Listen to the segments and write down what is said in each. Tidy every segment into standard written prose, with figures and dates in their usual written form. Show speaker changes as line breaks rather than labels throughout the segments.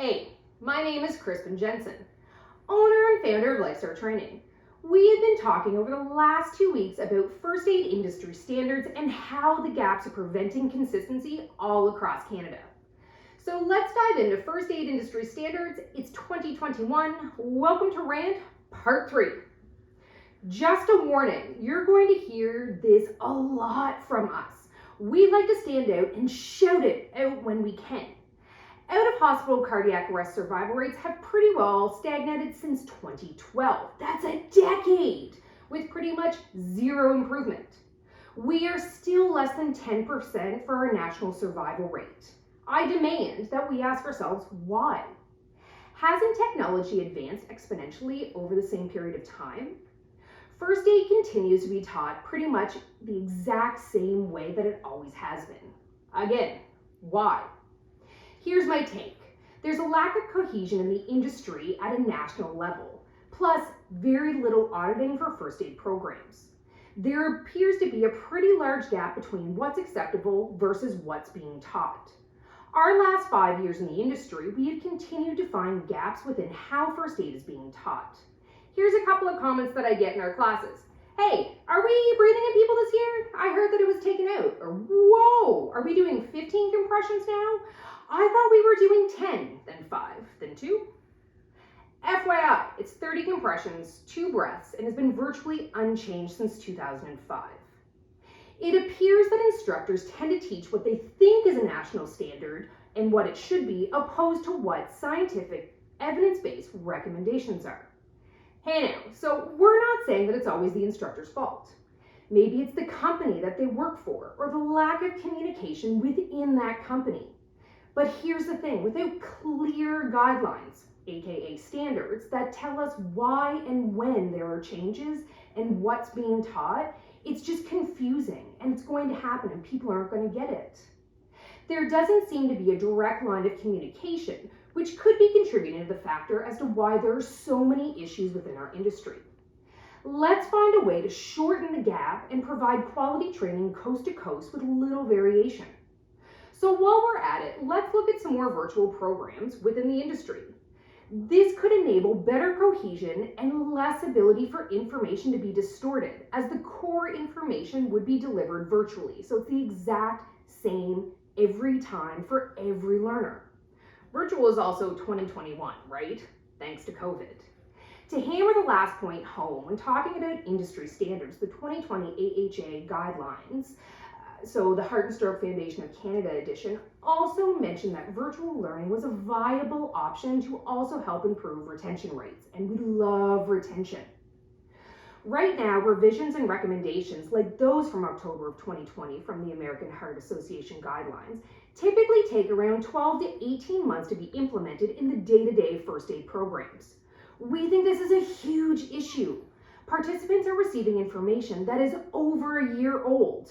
Hey, my name is Crispin Jensen, owner and founder of Lifestyle Training. We have been talking over the last 2 weeks about first aid industry standards and how the gaps are preventing consistency all across Canada. So let's dive into first aid industry standards. It's 2021. Welcome to Rant Part 3. Just a warning, you're going to hear this a lot from us. We like to stand out and shout it out when we can. Out-of-hospital cardiac arrest survival rates have pretty well stagnated since 2012. That's a decade with pretty much zero improvement. We are still less than 10% for our national survival rate. I demand that we ask ourselves why. Hasn't technology advanced exponentially over the same period of time? First aid continues to be taught pretty much the exact same way that it always has been. Again, why? Here's my take. There's a lack of cohesion in the industry at a national level, plus very little auditing for first aid programs. There appears to be a pretty large gap between what's acceptable versus what's being taught. Our last 5 years in the industry, we have continued to find gaps within how first aid is being taught. Here's a couple of comments that I get in our classes. Hey, are we breathing in people this year? I heard that it was taken out. Or, whoa, are we doing 15 compressions now? I thought we were doing 10, then 5, then 2. FYI, it's 30 compressions, 2 breaths, and has been virtually unchanged since 2005. It appears that instructors tend to teach what they think is a national standard and what it should be, opposed to what scientific, evidence-based recommendations are. Hey now, so we're not saying that it's always the instructor's fault. Maybe it's the company that they work for, or the lack of communication within that company. But here's the thing, without clear guidelines, aka standards, that tell us why and when there are changes and what's being taught, it's just confusing and it's going to happen and people aren't going to get it. There doesn't seem to be a direct line of communication, which could be contributing to the factor as to why there are so many issues within our industry. Let's find a way to shorten the gap and provide quality training coast to coast with little variation. So while we're at it, let's look at some more virtual programs within the industry. This could enable better cohesion and less ability for information to be distorted, as the core information would be delivered virtually. So it's the exact same every time for every learner. Virtual is also 2021, right? Thanks to COVID. To hammer the last point home, when talking about industry standards, the 2020 AHA guidelines, so the Heart and Stroke Foundation of Canada edition, also mentioned that virtual learning was a viable option to also help improve retention rates, and we love retention. Right now, revisions and recommendations like those from October of 2020 from the American Heart Association guidelines typically take around 12 to 18 months to be implemented in the day-to-day first aid programs. We think this is a huge issue. Participants are receiving information that is over a year old.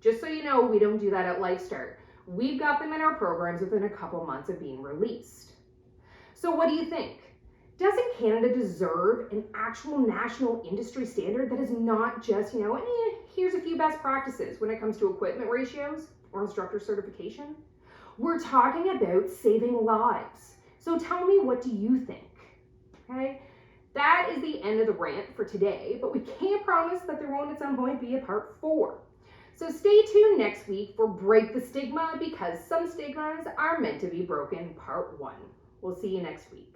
Just so you know, we don't do that at LifeStart. We've got them in our programs within a couple months of being released. So what do you think? Doesn't Canada deserve an actual national industry standard that is not just, here's a few best practices when it comes to equipment ratios or instructor certification? We're talking about saving lives. So tell me, what do you think? Okay? That is the end of the rant for today, but we can't promise that there won't at some point be a part 4. So stay tuned next week for Break the Stigma, because some stigmas are meant to be broken, part 1. We'll see you next week.